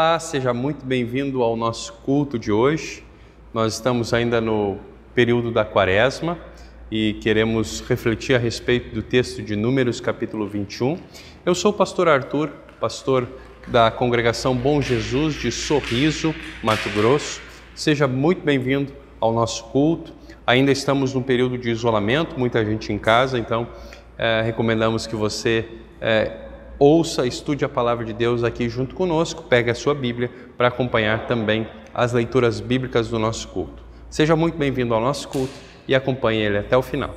Olá, seja muito bem-vindo ao nosso culto de hoje. Nós estamos ainda no período da Quaresma e queremos refletir a respeito do texto de Números, capítulo 21. Eu sou o pastor Arthur, pastor da congregação Bom Jesus de Sorriso, Mato Grosso. Seja muito bem-vindo ao nosso culto. Ainda estamos num período de isolamento, muita gente em casa, então recomendamos que você ouça, estude a palavra de Deus aqui junto conosco, pegue a sua Bíblia para acompanhar também as leituras bíblicas do nosso culto. Seja muito bem-vindo ao nosso culto e acompanhe ele até o final.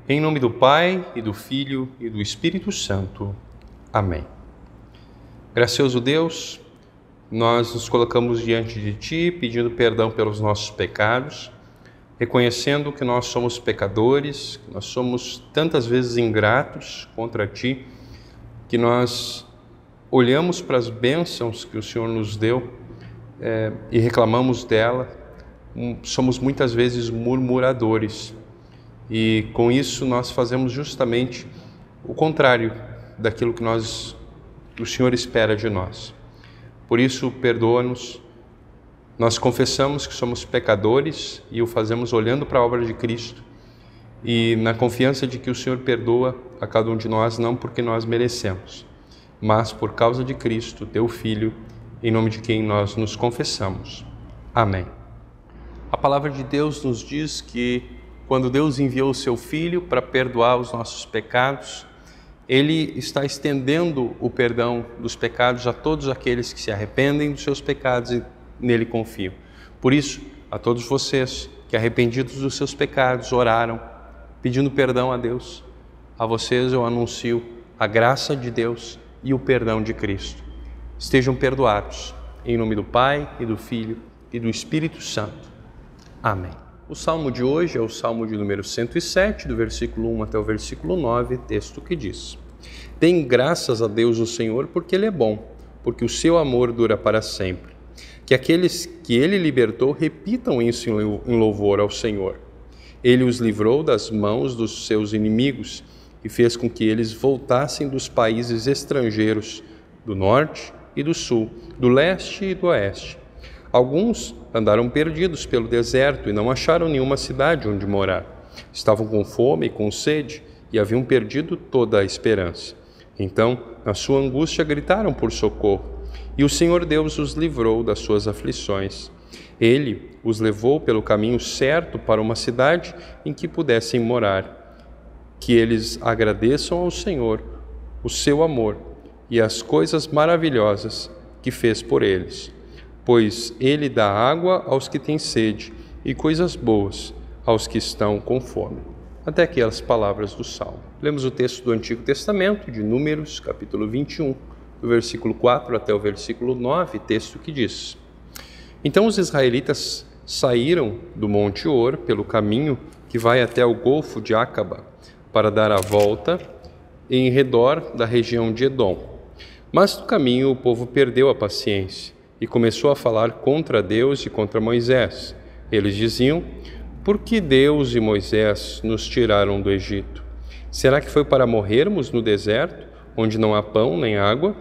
Em nome do Pai, e do Filho, e do Espírito Santo. Amém. Gracioso Deus, nós nos colocamos diante de Ti, pedindo perdão pelos nossos pecados, reconhecendo que nós somos pecadores, que nós somos tantas vezes ingratos contra Ti, que nós olhamos para as bênçãos que o Senhor nos deu e reclamamos dela, somos muitas vezes murmuradores. E com isso nós fazemos justamente o contrário daquilo que o Senhor espera de nós. Por isso, perdoa-nos. Nós confessamos que somos pecadores e o fazemos olhando para a obra de Cristo e na confiança de que o Senhor perdoa a cada um de nós, não porque nós merecemos, mas por causa de Cristo, teu Filho, em nome de quem nós nos confessamos. Amém. A palavra de Deus nos diz que quando Deus enviou o seu Filho para perdoar os nossos pecados, Ele está estendendo o perdão dos pecados a todos aqueles que se arrependem dos seus pecados e nele confiam. Por isso, a todos vocês que arrependidos dos seus pecados oraram, pedindo perdão a Deus, a vocês eu anuncio a graça de Deus e o perdão de Cristo. Estejam perdoados, em nome do Pai e do Filho e do Espírito Santo. Amém. O salmo de hoje é o salmo de número 107, do versículo 1 até o versículo 9, texto que diz: Deem graças a Deus o Senhor, porque Ele é bom, porque o seu amor dura para sempre. Que aqueles que Ele libertou repitam isso em louvor ao Senhor. Ele os livrou das mãos dos seus inimigos e fez com que eles voltassem dos países estrangeiros, do norte e do sul, do leste e do oeste. Alguns andaram perdidos pelo deserto e não acharam nenhuma cidade onde morar. Estavam com fome e com sede e haviam perdido toda a esperança. Então, na sua angústia, gritaram por socorro, e o Senhor Deus os livrou das suas aflições. Ele os levou pelo caminho certo para uma cidade em que pudessem morar. Que eles agradeçam ao Senhor o seu amor e as coisas maravilhosas que fez por eles. Pois Ele dá água aos que têm sede e coisas boas aos que estão com fome. Até aqui as palavras do Salmo. Lemos o texto do Antigo Testamento, de Números, capítulo 21, do versículo 4 até o versículo 9, texto que diz: Então os israelitas saíram do Monte Hor pelo caminho que vai até o Golfo de Acaba, para dar a volta em redor da região de Edom. Mas no caminho o povo perdeu a paciência e começou a falar contra Deus e contra Moisés. Eles diziam: Por que Deus e Moisés nos tiraram do Egito? Será que foi para morrermos no deserto, onde não há pão nem água?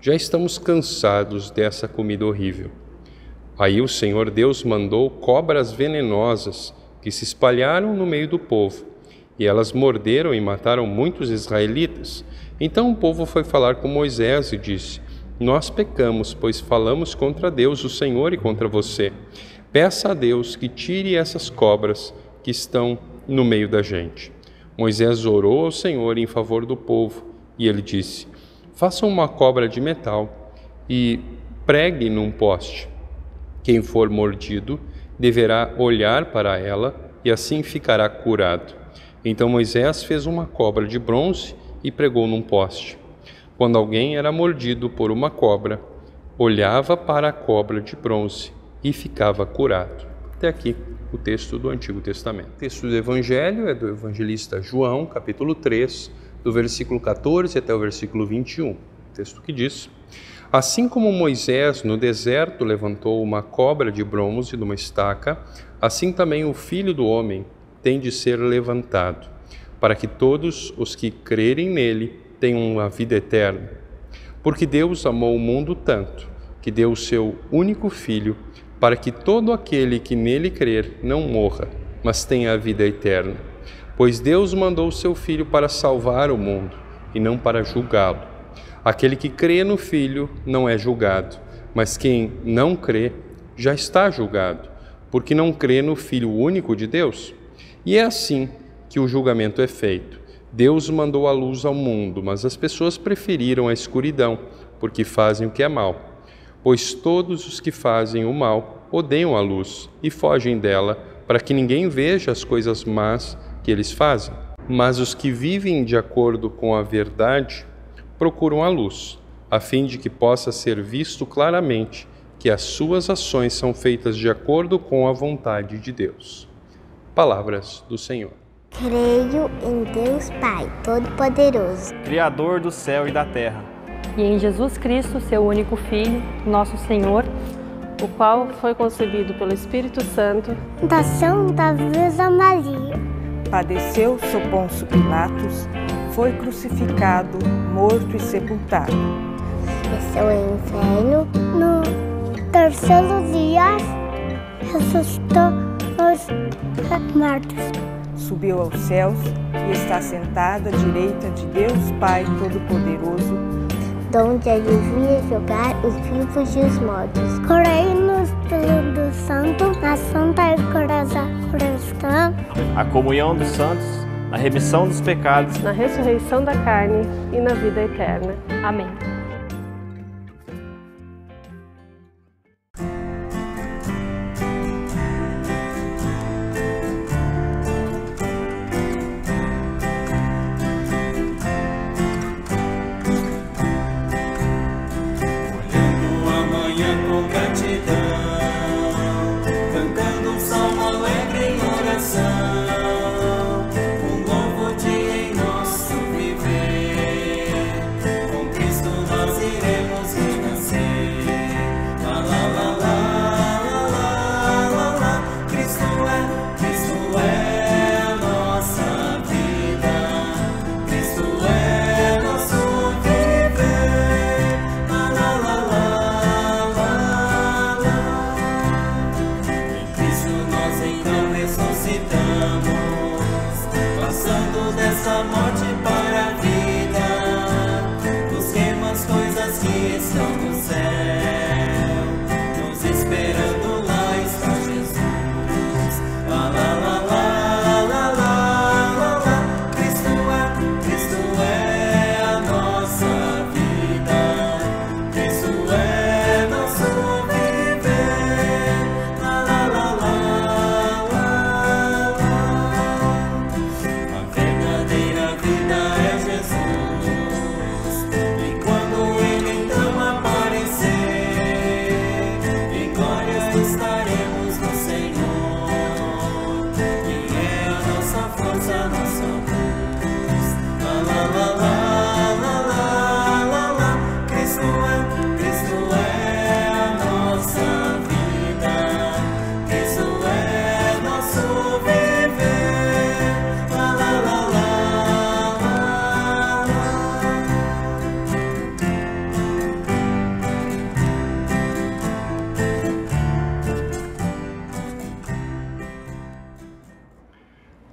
Já estamos cansados dessa comida horrível. Aí o Senhor Deus mandou cobras venenosas que se espalharam no meio do povo, e elas morderam e mataram muitos israelitas. Então o povo foi falar com Moisés e disse: Nós pecamos, pois falamos contra Deus, o Senhor, e contra você. Peça a Deus que tire essas cobras que estão no meio da gente. Moisés orou ao Senhor em favor do povo, e ele disse: Façam uma cobra de metal e pregue num poste. Quem for mordido deverá olhar para ela e assim ficará curado. Então Moisés fez uma cobra de bronze e pregou num poste. Quando alguém era mordido por uma cobra, olhava para a cobra de bronze e ficava curado. Até aqui o texto do Antigo Testamento. O texto do Evangelho é do evangelista João, capítulo 3, do versículo 14 até o versículo 21. Texto que diz: Assim como Moisés no deserto levantou uma cobra de bronze numa estaca, assim também o Filho do Homem tem de ser levantado, para que todos os que crerem nele tenham a vida eterna. Porque Deus amou o mundo tanto, que deu o seu único Filho, para que todo aquele que nele crer não morra, mas tenha a vida eterna. Pois Deus mandou o seu Filho para salvar o mundo, e não para julgá-lo. Aquele que crê no Filho não é julgado, mas quem não crê já está julgado, porque não crê no Filho único de Deus. E é assim que o julgamento é feito. Deus mandou a luz ao mundo, mas as pessoas preferiram a escuridão, porque fazem o que é mal. Pois todos os que fazem o mal odeiam a luz e fogem dela, para que ninguém veja as coisas más que eles fazem. Mas os que vivem de acordo com a verdade procuram a luz, a fim de que possa ser visto claramente que as suas ações são feitas de acordo com a vontade de Deus. Palavras do Senhor. Creio em Deus Pai Todo-Poderoso, Criador do céu e da terra, e em Jesus Cristo, seu único Filho, nosso Senhor, o qual foi concebido pelo Espírito Santo, da Santa Virgem Maria, padeceu sob Pôncio Pilatos, foi crucificado, morto e sepultado. Desceu ao inferno. No terceiro dia, ressuscitou os mortos. Subiu aos céus e está sentado à direita de Deus Pai Todo-Poderoso, donde ele via julgar os vivos e os mortos. Creio no Espírito Santo, na Santa Igreja Cristã, A comunhão dos santos, a remissão dos pecados, Na ressurreição da carne e na vida eterna. Amém.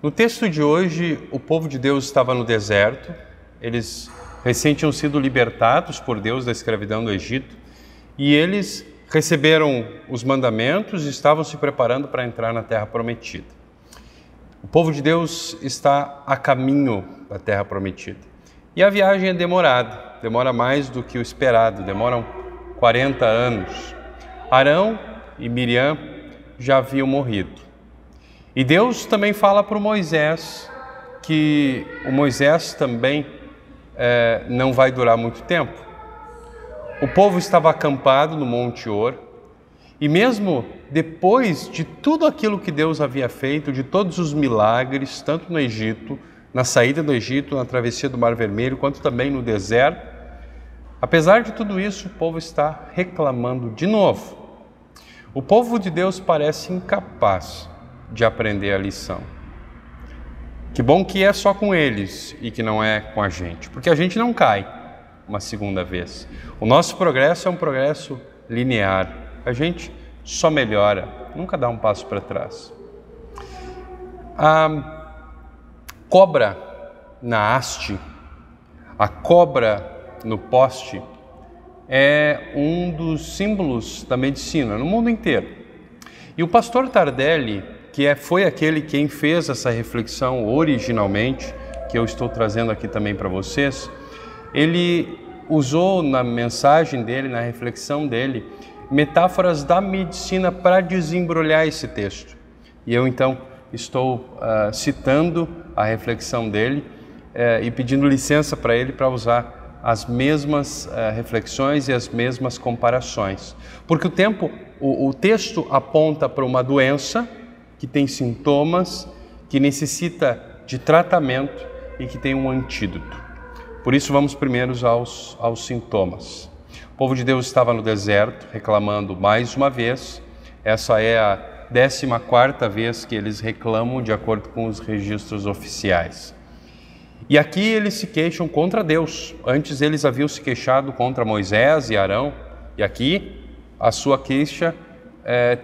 No texto de hoje, o povo de Deus estava no deserto, eles recém tinham sido libertados por Deus da escravidão do Egito e eles receberam os mandamentos e estavam se preparando para entrar na Terra Prometida. O povo de Deus está a caminho da Terra Prometida e a viagem é demorada, demora mais do que o esperado, demoram 40 anos. Arão e Miriam já haviam morrido. E Deus também fala para o Moisés que o Moisés também não vai durar muito tempo. O povo estava acampado no Monte Hor e mesmo depois de tudo aquilo que Deus havia feito, de todos os milagres, tanto no Egito, na saída do Egito, na travessia do Mar Vermelho, quanto também no deserto, apesar de tudo isso, o povo está reclamando de novo. O povo de Deus parece incapaz de aprender a lição. Que bom que é só com eles e que não é com a gente, porque a gente não cai uma segunda vez. O nosso progresso é um progresso linear, a gente só melhora, nunca dá um passo para trás. A cobra na haste, a cobra no poste, é um dos símbolos da medicina no mundo inteiro. E o pastor Tardelli, que foi aquele quem fez essa reflexão originalmente, que eu estou trazendo aqui também para vocês, ele usou na mensagem dele, na reflexão dele, metáforas da medicina para desembrulhar esse texto. E eu então estou citando a reflexão dele e pedindo licença para ele para usar as mesmas reflexões e as mesmas comparações. Porque o texto aponta para uma doença que tem sintomas, que necessita de tratamento e que tem um antídoto. Por isso vamos primeiro aos sintomas. O povo de Deus estava no deserto, reclamando mais uma vez. Essa é a 14ª vez que eles reclamam, de acordo com os registros oficiais. E aqui eles se queixam contra Deus. Antes eles haviam se queixado contra Moisés e Arão. E aqui a sua queixa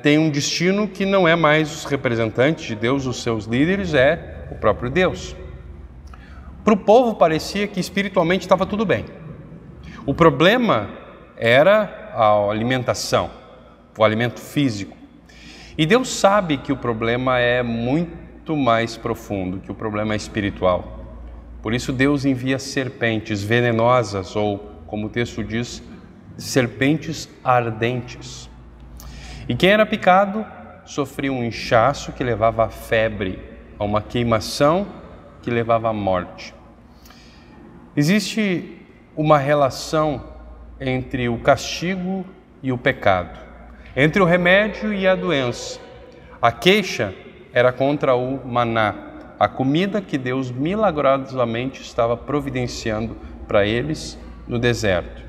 tem um destino que não é mais os representantes de Deus, os seus líderes, é o próprio Deus. Para o povo parecia que espiritualmente estava tudo bem. O problema era a alimentação, o alimento físico. E Deus sabe que o problema é muito mais profundo, que o problema é espiritual. Por isso Deus envia serpentes venenosas, ou, como o texto diz, serpentes ardentes. E quem era picado sofria um inchaço que levava à febre, a uma queimação que levava à morte. Existe uma relação entre o castigo e o pecado, entre o remédio e a doença. A queixa era contra o maná, a comida que Deus milagrosamente estava providenciando para eles no deserto.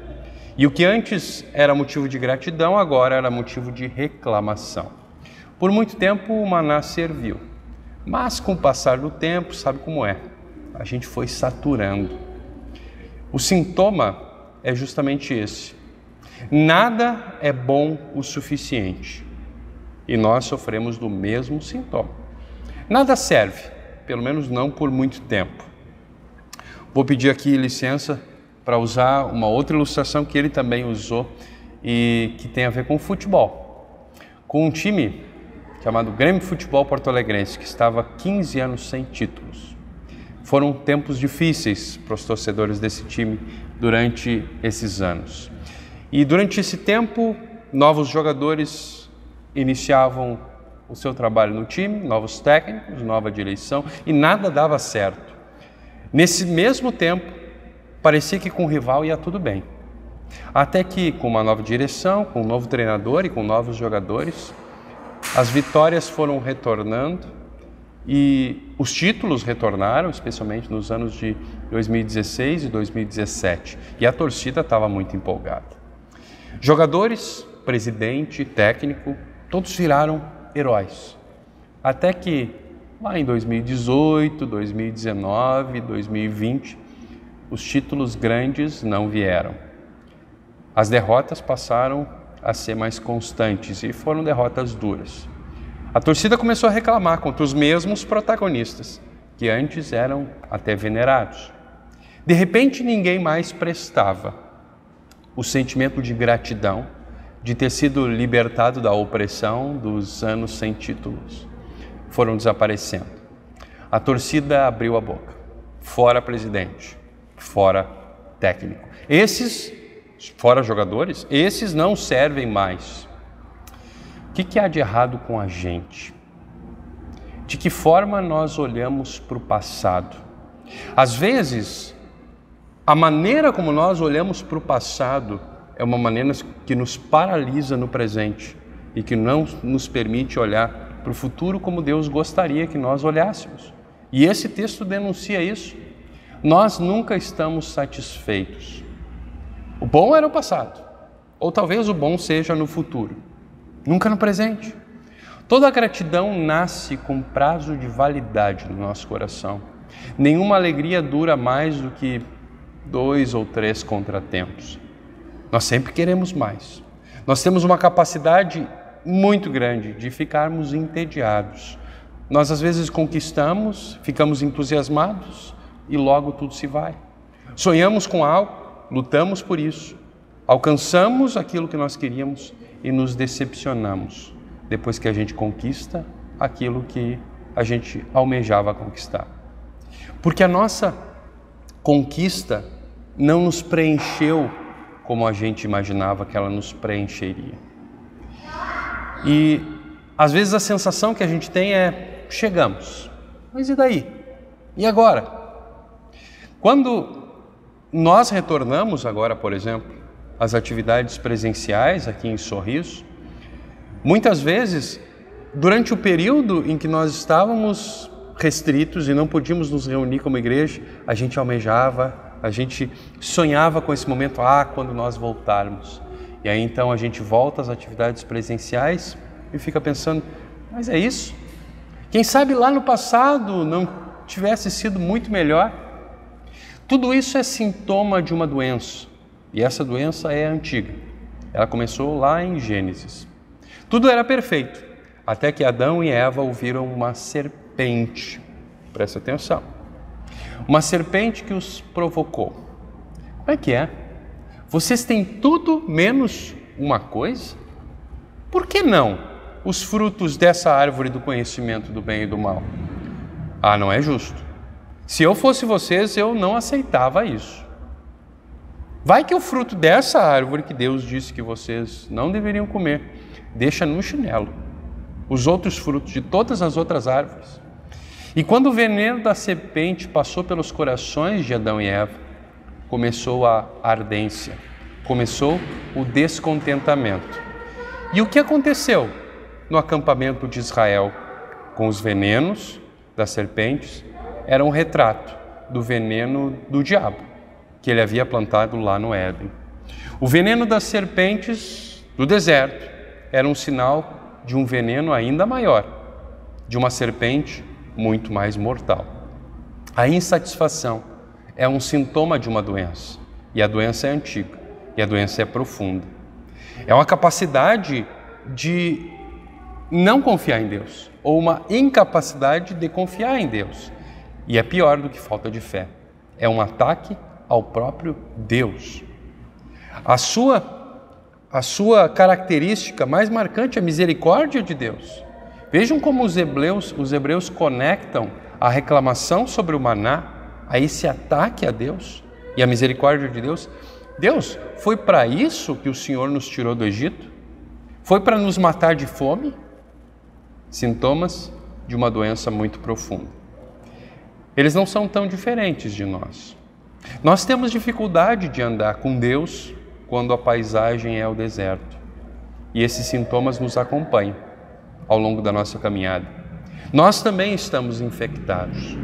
E o que antes era motivo de gratidão, agora era motivo de reclamação. Por muito tempo o maná serviu, mas com o passar do tempo, sabe como é? A gente foi saturando. O sintoma é justamente esse. Nada é bom o suficiente e nós sofremos do mesmo sintoma. Nada serve, pelo menos não por muito tempo. Vou pedir aqui licença para usar uma outra ilustração que ele também usou e que tem a ver com futebol. Com um time chamado Grêmio Futebol Porto Alegrense, que estava 15 anos sem títulos. Foram tempos difíceis para os torcedores desse time durante esses anos. E durante esse tempo, novos jogadores iniciavam o seu trabalho no time, novos técnicos, nova direção, e nada dava certo. Nesse mesmo tempo, parecia que com o rival ia tudo bem. Até que, com uma nova direção, com um novo treinador e com novos jogadores, as vitórias foram retornando e os títulos retornaram, especialmente nos anos de 2016 e 2017. E a torcida estava muito empolgada. Jogadores, presidente, técnico, todos viraram heróis. Até que, lá em 2018, 2019, 2020, os títulos grandes não vieram. As derrotas passaram a ser mais constantes e foram derrotas duras. A torcida começou a reclamar contra os mesmos protagonistas, que antes eram até venerados. De repente, ninguém mais prestava. O sentimento de gratidão, de ter sido libertado da opressão dos anos sem títulos, foram desaparecendo. A torcida abriu a boca. Fora presidente, fora técnico. Esses, fora jogadores, esses não servem mais. O que há de errado com a gente? De que forma nós olhamos para o passado? Às vezes, a maneira como nós olhamos para o passado é uma maneira que nos paralisa no presente e que não nos permite olhar para o futuro como Deus gostaria que nós olhássemos. E esse texto denuncia isso. Nós nunca estamos satisfeitos. O bom era o passado, ou talvez o bom seja no futuro, nunca no presente. Toda gratidão nasce com prazo de validade no nosso coração. Nenhuma alegria dura mais do que 2 ou 3 contratempos. Nós sempre queremos mais. Nós temos uma capacidade muito grande de ficarmos entediados. Nós às vezes conquistamos, ficamos entusiasmados e logo tudo se vai. Sonhamos com algo, lutamos por isso, alcançamos aquilo que nós queríamos e nos decepcionamos depois que a gente conquista aquilo que a gente almejava conquistar. Porque a nossa conquista não nos preencheu como a gente imaginava que ela nos preencheria. E às vezes a sensação que a gente tem é: chegamos, mas e daí? E agora? Quando nós retornamos agora, por exemplo, às atividades presenciais aqui em Sorriso, muitas vezes, durante o período em que nós estávamos restritos e não podíamos nos reunir como igreja, a gente almejava, a gente sonhava com esse momento, quando nós voltarmos. E aí então a gente volta às atividades presenciais e fica pensando: mas é isso? Quem sabe lá no passado não tivesse sido muito melhor? Tudo isso é sintoma de uma doença, e essa doença é antiga. Ela começou lá em Gênesis. Tudo era perfeito, até que Adão e Eva ouviram uma serpente. Presta atenção. Uma serpente que os provocou. Como é que é? Vocês têm tudo menos uma coisa? Por que não os frutos dessa árvore do conhecimento do bem e do mal? Ah, não é justo. Se eu fosse vocês, eu não aceitava isso. Vai que o fruto dessa árvore que Deus disse que vocês não deveriam comer, deixa no chinelo os outros frutos de todas as outras árvores. E quando o veneno da serpente passou pelos corações de Adão e Eva, começou a ardência, começou o descontentamento. E o que aconteceu no acampamento de Israel com os venenos das serpentes? Era um retrato do veneno do diabo, que ele havia plantado lá no Éden. O veneno das serpentes do deserto era um sinal de um veneno ainda maior, de uma serpente muito mais mortal. A insatisfação é um sintoma de uma doença, e a doença é antiga, e a doença é profunda. É uma capacidade de não confiar em Deus, ou uma incapacidade de confiar em Deus. E é pior do que falta de fé. É um ataque ao próprio Deus. A sua característica mais marcante é a misericórdia de Deus. Vejam como os hebreus conectam a reclamação sobre o maná a esse ataque a Deus e a misericórdia de Deus. Deus, foi para isso que o Senhor nos tirou do Egito? Foi para nos matar de fome? Sintomas de uma doença muito profunda. Eles não são tão diferentes de nós. Nós temos dificuldade de andar com Deus quando a paisagem é o deserto. E esses sintomas nos acompanham ao longo da nossa caminhada. Nós também estamos infectados.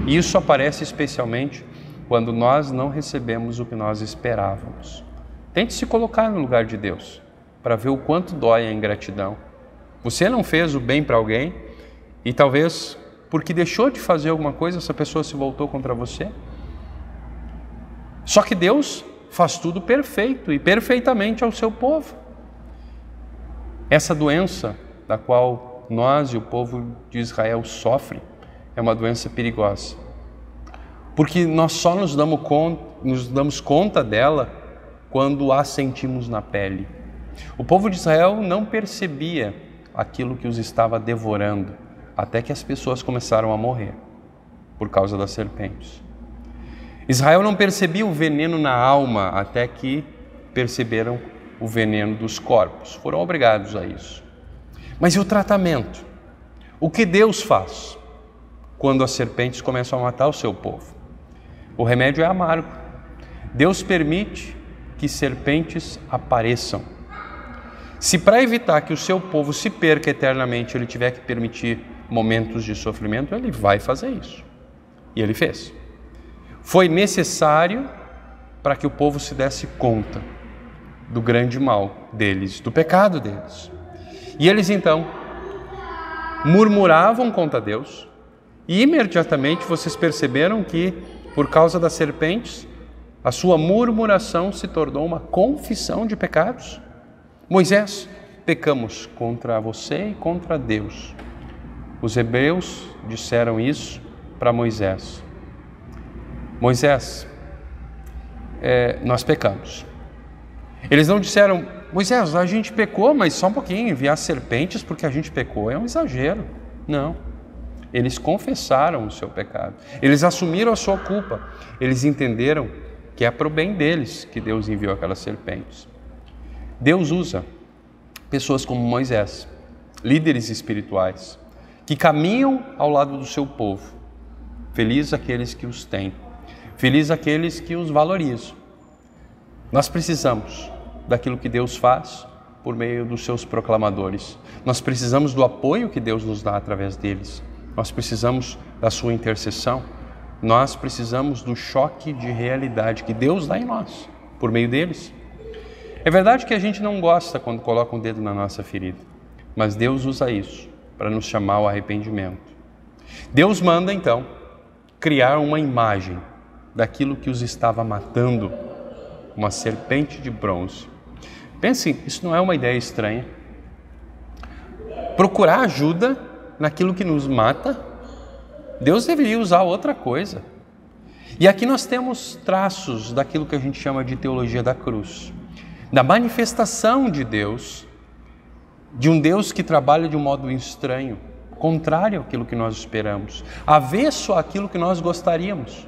E isso aparece especialmente quando nós não recebemos o que nós esperávamos. Tente se colocar no lugar de Deus para ver o quanto dói a ingratidão. Você não fez o bem para alguém e talvez porque deixou de fazer alguma coisa, essa pessoa se voltou contra você. Só que Deus faz tudo perfeito e perfeitamente ao seu povo. Essa doença da qual nós e o povo de Israel sofrem é uma doença perigosa. Porque nós só nos damos conta dela quando a sentimos na pele. O povo de Israel não percebia aquilo que os estava devorando, até que as pessoas começaram a morrer por causa das serpentes. Israel não percebia o veneno na alma até que perceberam o veneno dos corpos. Foram obrigados a isso. Mas e o tratamento? O que Deus faz quando as serpentes começam a matar o seu povo? O remédio é amargo. Deus permite que serpentes apareçam. Se para evitar que o seu povo se perca eternamente, ele tiver que permitir momentos de sofrimento, ele vai fazer isso. E ele fez. Foi necessário para que o povo se desse conta do grande mal deles, do pecado deles. E eles então murmuravam contra Deus e imediatamente vocês perceberam que, por causa das serpentes, a sua murmuração se tornou uma confissão de pecados. Moisés, pecamos contra você e contra Deus. Os hebreus disseram isso para Moisés. Moisés, nós pecamos. Eles não disseram, Moisés, a gente pecou, mas só um pouquinho, enviar serpentes porque a gente pecou é um exagero. Não. Eles confessaram o seu pecado. Eles assumiram a sua culpa. Eles entenderam que é para o bem deles que Deus enviou aquelas serpentes. Deus usa pessoas como Moisés, líderes espirituais, que caminham ao lado do seu povo. Feliz aqueles que os têm. Feliz aqueles que os valorizam. Nós precisamos daquilo que Deus faz por meio dos seus proclamadores. Nós precisamos do apoio que Deus nos dá através deles. Nós precisamos da sua intercessão. Nós precisamos do choque de realidade que Deus dá em nós, por meio deles. É verdade que a gente não gosta quando coloca um dedo na nossa ferida, mas Deus usa isso para nos chamar ao arrependimento. Deus manda, então, criar uma imagem daquilo que os estava matando, uma serpente de bronze. Pensem, isso não é uma ideia estranha. Procurar ajuda naquilo que nos mata, Deus deveria usar outra coisa. E aqui nós temos traços daquilo que a gente chama de teologia da cruz, da manifestação de Deus, de um Deus que trabalha de um modo estranho, contrário àquilo que nós esperamos, avesso àquilo que nós gostaríamos.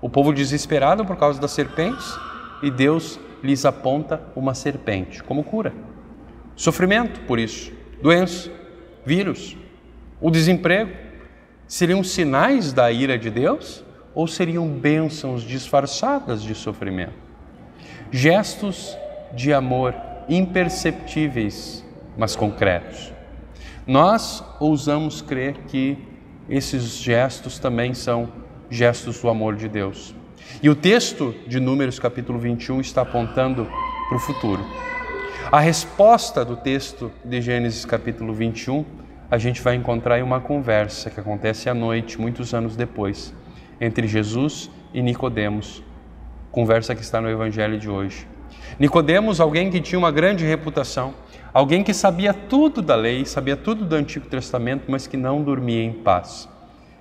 O povo desesperado por causa das serpentes, e Deus lhes aponta uma serpente como cura. Sofrimento por isso, doença, vírus, o desemprego, seriam sinais da ira de Deus ou seriam bênçãos disfarçadas de sofrimento? Gestos de amor imperceptíveis, mas concretos. Nós ousamos crer que esses gestos também são gestos do amor de Deus. E o texto de Números capítulo 21 está apontando para o futuro. A resposta do texto de Gênesis capítulo 21, a gente vai encontrar em uma conversa que acontece à noite, muitos anos depois, entre Jesus e Nicodemos, conversa que está no Evangelho de hoje. Nicodemos, alguém que tinha uma grande reputação, alguém que sabia tudo da lei, sabia tudo do Antigo Testamento, mas que não dormia em paz.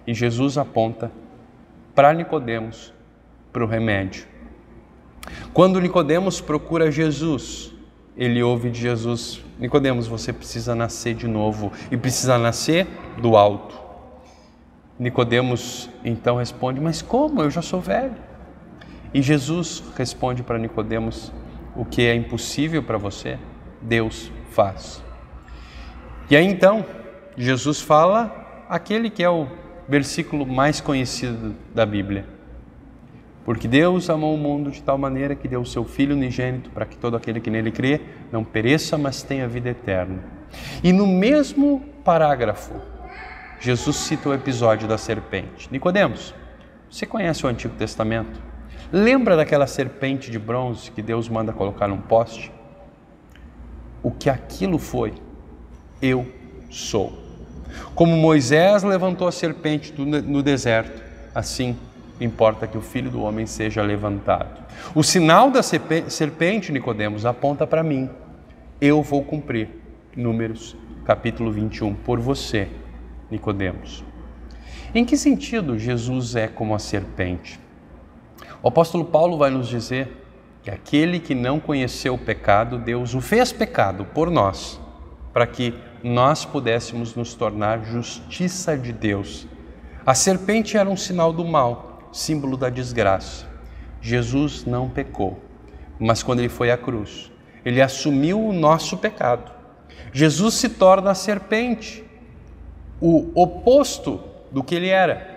E Jesus aponta para Nicodemos, para o remédio. Quando Nicodemos procura Jesus, ele ouve de Jesus: Nicodemos, você precisa nascer de novo e precisa nascer do alto. Nicodemos então responde: mas como? Eu já sou velho. E Jesus responde para Nicodemos: o que é impossível para você, Deus faz. E aí então Jesus fala aquele que é o versículo mais conhecido da Bíblia: porque Deus amou o mundo de tal maneira que deu o seu Filho unigênito para que todo aquele que nele crê não pereça, mas tenha vida eterna. E no mesmo parágrafo, Jesus cita o episódio da serpente. Nicodemos, você conhece o Antigo Testamento? Lembra daquela serpente de bronze que Deus manda colocar num poste? O que aquilo foi? Eu sou. Como Moisés levantou a serpente no deserto, assim importa que o Filho do Homem seja levantado. O sinal da serpente, Nicodemos, aponta para mim. Eu vou cumprir. Números capítulo 21, por você, Nicodemos. Em que sentido Jesus é como a serpente? O apóstolo Paulo vai nos dizer que aquele que não conheceu o pecado, Deus o fez pecado por nós, para que nós pudéssemos nos tornar justiça de Deus. A serpente era um sinal do mal, símbolo da desgraça. Jesus não pecou, mas quando ele foi à cruz, ele assumiu o nosso pecado. Jesus se torna a serpente, o oposto do que ele era,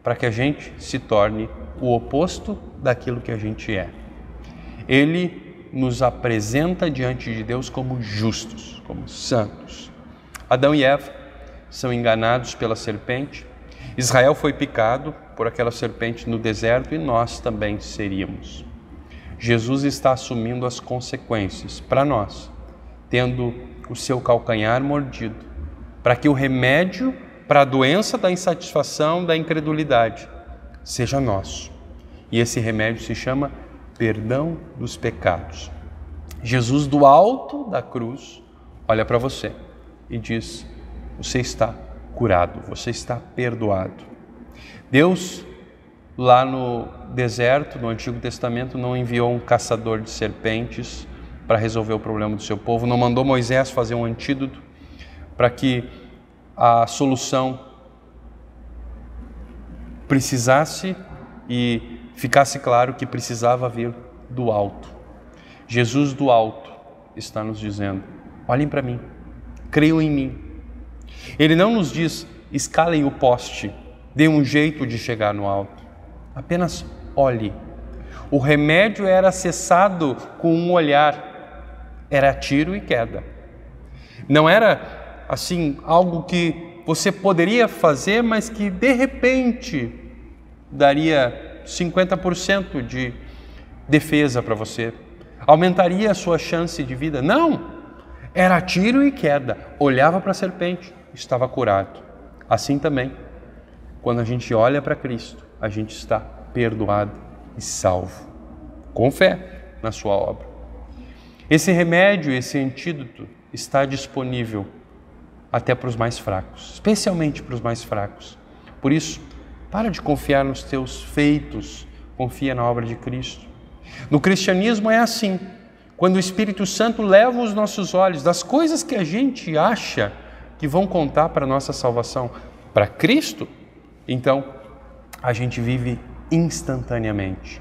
para que a gente se torne o oposto daquilo que a gente é. Ele nos apresenta diante de Deus como justos, como santos. Adão e Eva são enganados pela serpente. Israel foi picado por aquela serpente no deserto e nós também seríamos. Jesus está assumindo as consequências para nós, tendo o seu calcanhar mordido, para que o remédio para a doença da insatisfação, da incredulidade, seja nosso. E esse remédio se chama perdão dos pecados. Jesus, do alto da cruz, olha para você e diz: você está curado, você está perdoado. Deus, lá no deserto, no Antigo Testamento, não enviou um caçador de serpentes para resolver o problema do seu povo, não mandou Moisés fazer um antídoto para que a solução precisasse e ficasse claro que precisava vir do alto. Jesus do alto está nos dizendo: olhem para mim, creiam em mim. Ele não nos diz: escalem o poste, dê um jeito de chegar no alto. Apenas olhe. O remédio era acessado com um olhar, era tiro e queda. Não era assim algo que você poderia fazer, mas que de repente daria 50% de defesa para você, aumentaria a sua chance de vida. Não, era tiro e queda. Olhava para a serpente, estava curado. Assim também, quando a gente olha para Cristo, a gente está perdoado e salvo, com fé na sua obra. Esse remédio, esse antídoto está disponível até para os mais fracos, especialmente para os mais fracos. Por isso, para de confiar nos teus feitos, confia na obra de Cristo. No cristianismo é assim, quando o Espírito Santo leva os nossos olhos das coisas que a gente acha que vão contar para a nossa salvação, para Cristo, então a gente vive instantaneamente.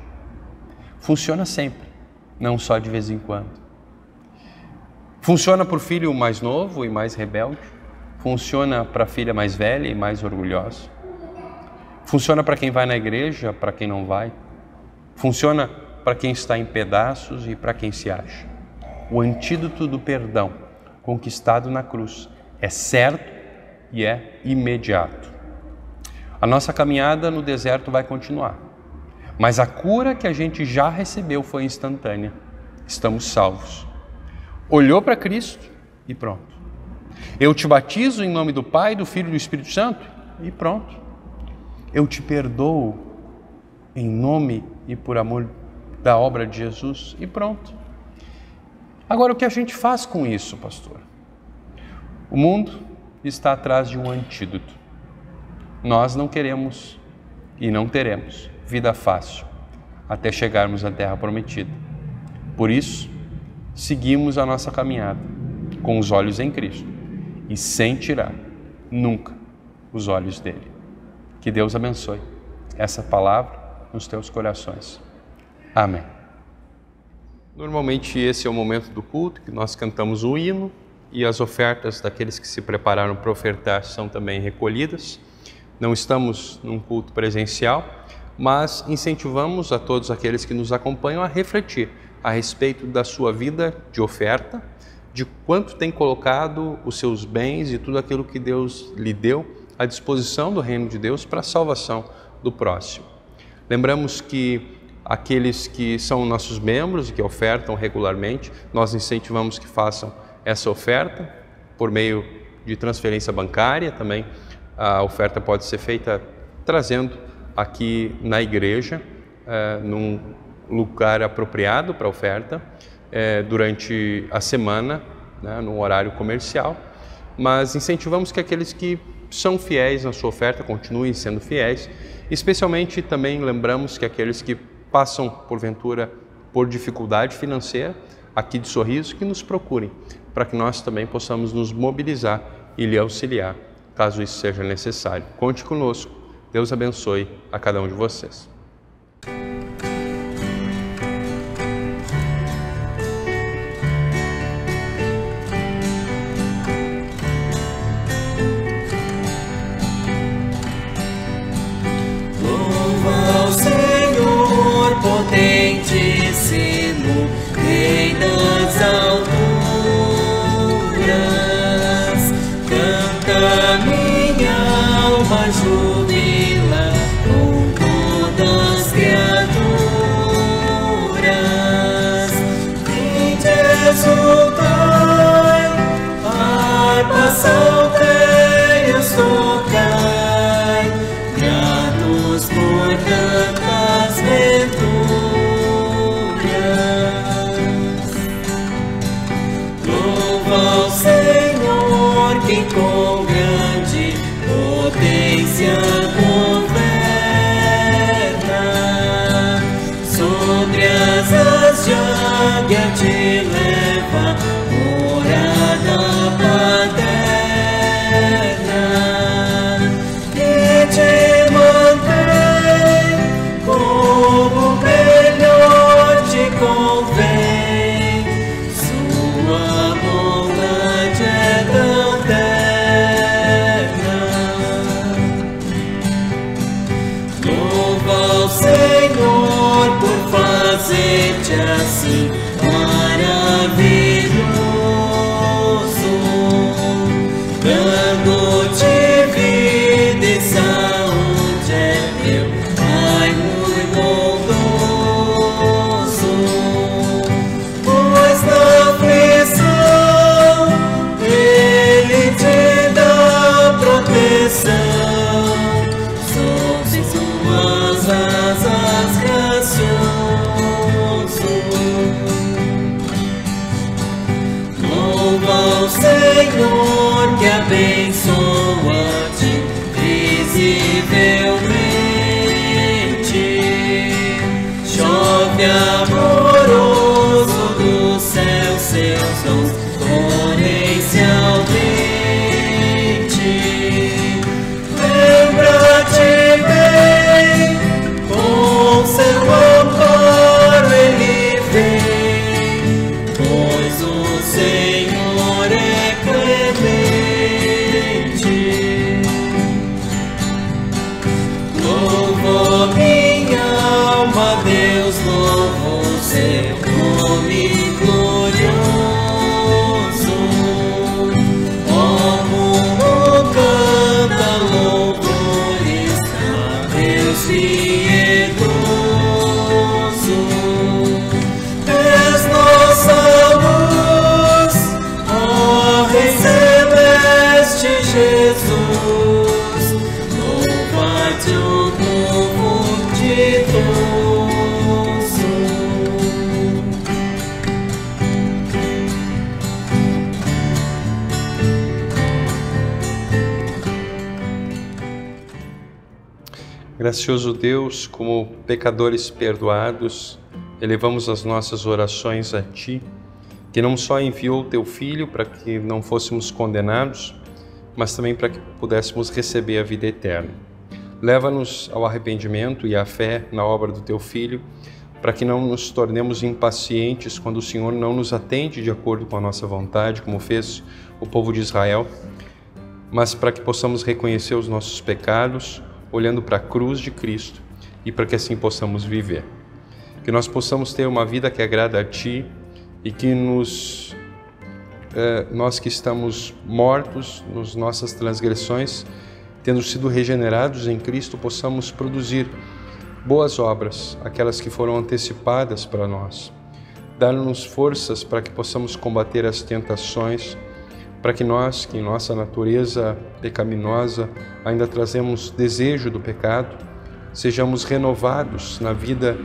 Funciona sempre, não só de vez em quando. Funciona para o filho mais novo e mais rebelde, funciona para a filha mais velha e mais orgulhosa, funciona para quem vai na igreja, para quem não vai, funciona para quem está em pedaços e para quem se acha. O antídoto do perdão conquistado na cruz é certo e é imediato. A nossa caminhada no deserto vai continuar, mas a cura que a gente já recebeu foi instantânea. Estamos salvos. Olhou para Cristo e pronto. Eu te batizo em nome do Pai, do Filho e do Espírito Santo e pronto. Eu te perdoo em nome e por amor da obra de Jesus e pronto. Agora, o que a gente faz com isso, pastor? O mundo está atrás de um antídoto. Nós não queremos e não teremos vida fácil até chegarmos à Terra Prometida. Por isso, seguimos a nossa caminhada com os olhos em Cristo e sem tirar nunca os olhos dele. Que Deus abençoe essa palavra nos teus corações. Amém. Normalmente esse é o momento do culto que nós cantamos o hino e as ofertas daqueles que se prepararam para ofertar são também recolhidas. Não estamos num culto presencial, mas incentivamos a todos aqueles que nos acompanham a refletir a respeito da sua vida de oferta, de quanto tem colocado os seus bens e tudo aquilo que Deus lhe deu à disposição do reino de Deus para a salvação do próximo. Lembramos que aqueles que são nossos membros e que ofertam regularmente, nós incentivamos que façam essa oferta por meio de transferência bancária. Também a oferta pode ser feita trazendo aqui na igreja, num lugar apropriado para a oferta, durante a semana, no horário comercial. Mas incentivamos que aqueles que são fiéis na sua oferta continuem sendo fiéis. Especialmente também lembramos que aqueles que passam, porventura, por dificuldade financeira, aqui de Sorriso, que nos procurem, para que nós também possamos nos mobilizar e lhe auxiliar, caso isso seja necessário. Conte conosco. Deus abençoe a cada um de vocês. Potentíssimo, Rei das alturas, canta minha alma, jubila com todas as criaturas. Vinde exultai, harpa saltei, os tocai, gratos por tantas venturas. Quem com grande potência governa, sobre as asas de águia te leva, morada paterna, e te mantém como melhor te convém. Sua bondade é tão Senhor, por fazer-te assim maravilhoso, dando-te vida e saúde, é teu Pai muito bondoso. Pois na aflição Ele te dá proteção, sob suas asas Senhor que abençoa-te visivelmente. Chove amoroso do céu, seus dons exponencialmente. Lembra-te bem, com seu amparo ele vem, pois o Senhor é clemente. Louvo minha alma, Deus, louvo o seu nome glorioso. Ó mundo canta louvores a Deus piedoso. És nossa luz, ó Rei Celeste Jesus. Louva-te o povo ditoso. Gracioso Deus, como pecadores perdoados, elevamos as nossas orações a Ti, que não só enviou o Teu Filho para que não fôssemos condenados, mas também para que pudéssemos receber a vida eterna. Leva-nos ao arrependimento e à fé na obra do Teu Filho, para que não nos tornemos impacientes quando o Senhor não nos atende de acordo com a nossa vontade, como fez o povo de Israel, mas para que possamos reconhecer os nossos pecados, olhando para a cruz de Cristo, e para que assim possamos viver. Que nós possamos ter uma vida que agrada a Ti e que nós que estamos mortos nas nossas transgressões, tendo sido regenerados em Cristo, possamos produzir boas obras, aquelas que foram antecipadas para nós. Dar-nos forças para que possamos combater as tentações, para que nós, que em nossa natureza pecaminosa ainda trazemos desejo do pecado, sejamos renovados na vida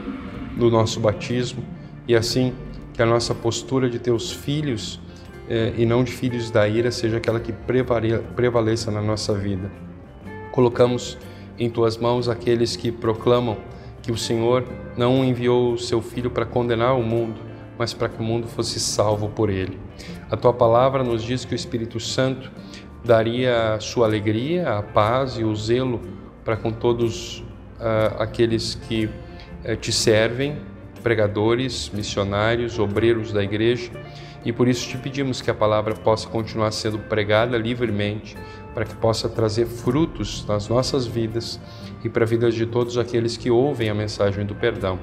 do nosso batismo e assim que a nossa postura de Teus filhos e não de filhos da ira seja aquela que prevaleça na nossa vida. Colocamos em Tuas mãos aqueles que proclamam que o Senhor não enviou o Seu Filho para condenar o mundo, mas para que o mundo fosse salvo por Ele. A Tua palavra nos diz que o Espírito Santo daria a sua alegria, a paz e o zelo para com todos aqueles que Te servem, pregadores, missionários, obreiros da igreja, e por isso Te pedimos que a palavra possa continuar sendo pregada livremente, para que possa trazer frutos nas nossas vidas e para a vida de todos aqueles que ouvem a mensagem do perdão.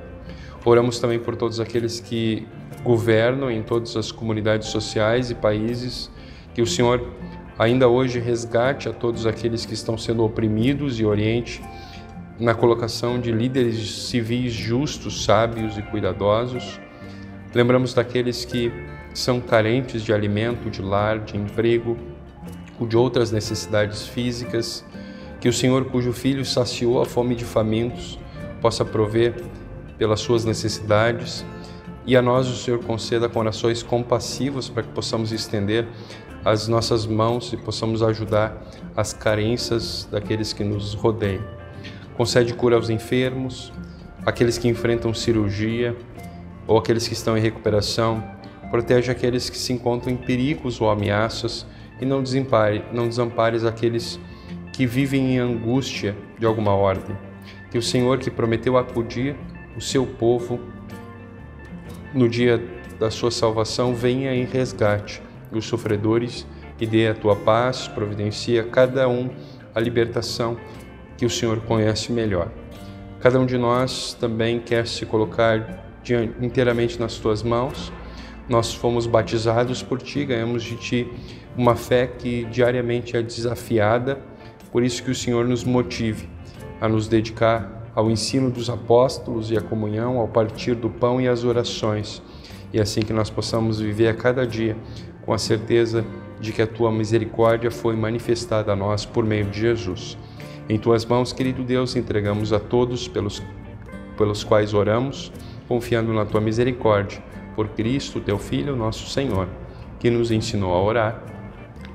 Oramos também por todos aqueles que governam em todas as comunidades sociais e países, que o Senhor ainda hoje resgate a todos aqueles que estão sendo oprimidos e oriente na colocação de líderes civis justos, sábios e cuidadosos. Lembramos daqueles que são carentes de alimento, de lar, de emprego ou de outras necessidades físicas, que o Senhor, cujo Filho saciou a fome de famintos, possa prover pelas suas necessidades, e a nós o Senhor conceda corações compassivos para que possamos estender as nossas mãos e possamos ajudar as carências daqueles que nos rodeiam. Concede cura aos enfermos, aqueles que enfrentam cirurgia ou aqueles que estão em recuperação. Protege aqueles que se encontram em perigos ou ameaças e não desampares aqueles que vivem em angústia de alguma ordem. Que o Senhor, que prometeu acudir o seu povo no dia da sua salvação, venha em resgate dos sofredores e dê a tua paz, providencie a cada um a libertação que o Senhor conhece melhor. Cada um de nós também quer se colocar inteiramente nas tuas mãos. Nós fomos batizados por Ti, ganhamos de Ti uma fé que diariamente é desafiada, por isso que o Senhor nos motive a nos dedicar ao ensino dos apóstolos e à comunhão, ao partir do pão e às orações, e assim que nós possamos viver a cada dia com a certeza de que a Tua misericórdia foi manifestada a nós por meio de Jesus. Em Tuas mãos, querido Deus, entregamos a todos pelos quais oramos, confiando na Tua misericórdia, por Cristo, Teu Filho, nosso Senhor, que nos ensinou a orar.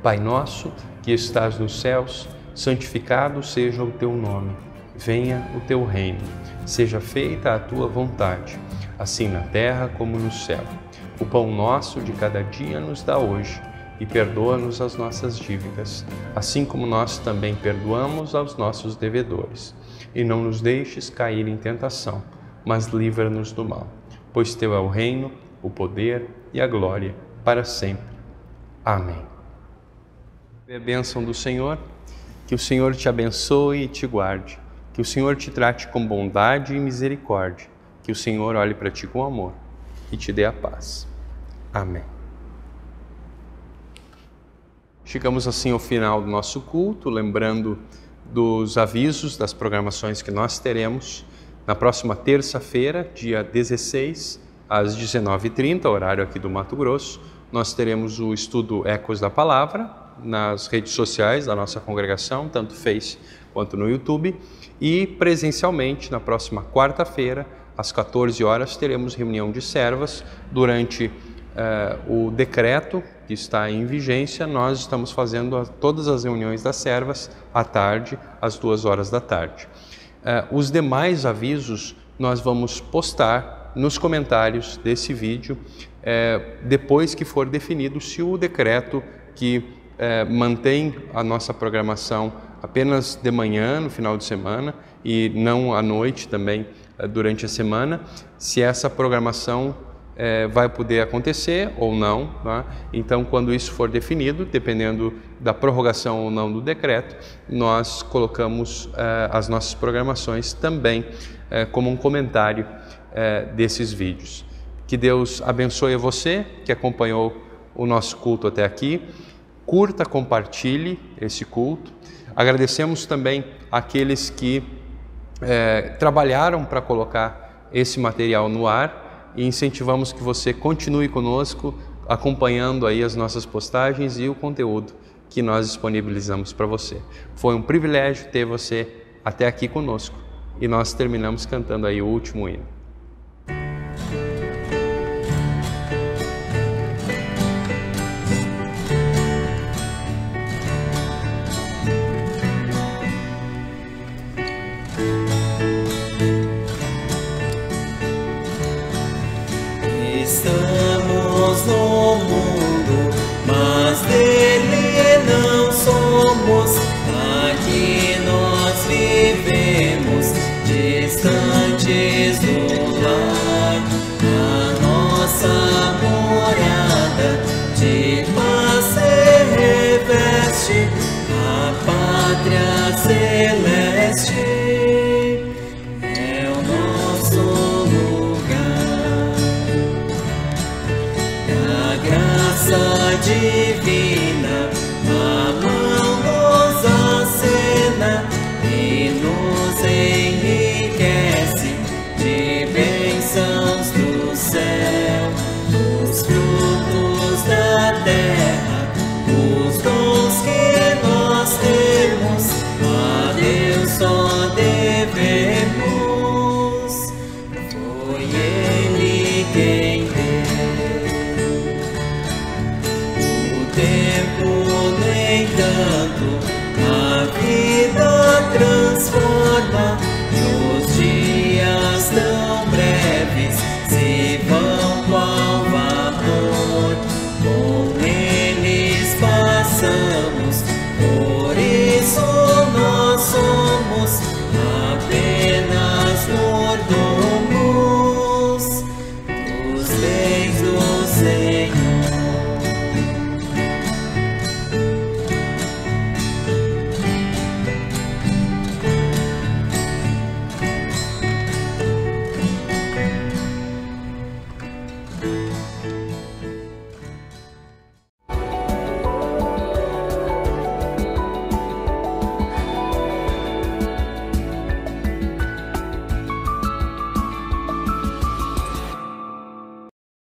Pai nosso, que estás nos céus, santificado seja o teu nome. Venha o teu reino. Seja feita a tua vontade, assim na terra como no céu. O pão nosso de cada dia nos dá hoje, e perdoa-nos as nossas dívidas, assim como nós também perdoamos aos nossos devedores. E não nos deixes cair em tentação, mas livra-nos do mal. Pois teu é o reino, o poder e a glória, para sempre. Amém. A bênção do Senhor, que o Senhor te abençoe e te guarde, que o Senhor te trate com bondade e misericórdia, que o Senhor olhe para ti com amor e te dê a paz. Amém. Chegamos assim ao final do nosso culto, lembrando dos avisos das programações que nós teremos. Na próxima terça-feira, dia 16, às 19h30, horário aqui do Mato Grosso, nós teremos o estudo Ecos da Palavra nas redes sociais da nossa congregação, tanto Face quanto no YouTube. E presencialmente, na próxima quarta-feira, às 14 horas, teremos reunião de servas. Durante o decreto que está em vigência, nós estamos fazendo todas as reuniões das servas à tarde, às 2 horas da tarde. Os demais avisos nós vamos postar nos comentários desse vídeo, depois que for definido se o decreto que mantém a nossa programação apenas de manhã, no final de semana, e não à noite também, durante a semana, se essa programação vai poder acontecer ou não, tá? Então, quando isso for definido, dependendo da prorrogação ou não do decreto, nós colocamos as nossas programações também como um comentário desses vídeos. Que Deus abençoe você que acompanhou o nosso culto até aqui. Curta, compartilhe esse culto. Agradecemos também àqueles que trabalharam para colocar esse material no ar, e incentivamos que você continue conosco, acompanhando aí as nossas postagens e o conteúdo que nós disponibilizamos para você. Foi um privilégio ter você até aqui conosco, e nós terminamos cantando aí o último hino. Estamos no mundo, mas dele não somos. Aqui nós vivemos, distantes do lar. A nossa morada de paz se reveste, a pátria celeste é o nosso lugar. A graça divina a mão nos acena e nos enriquece de bênçãos do céu, os frutos da terra, os dons que nós temos, a Deus só devemos. Foi Ele quem deu. O tempo, no entanto,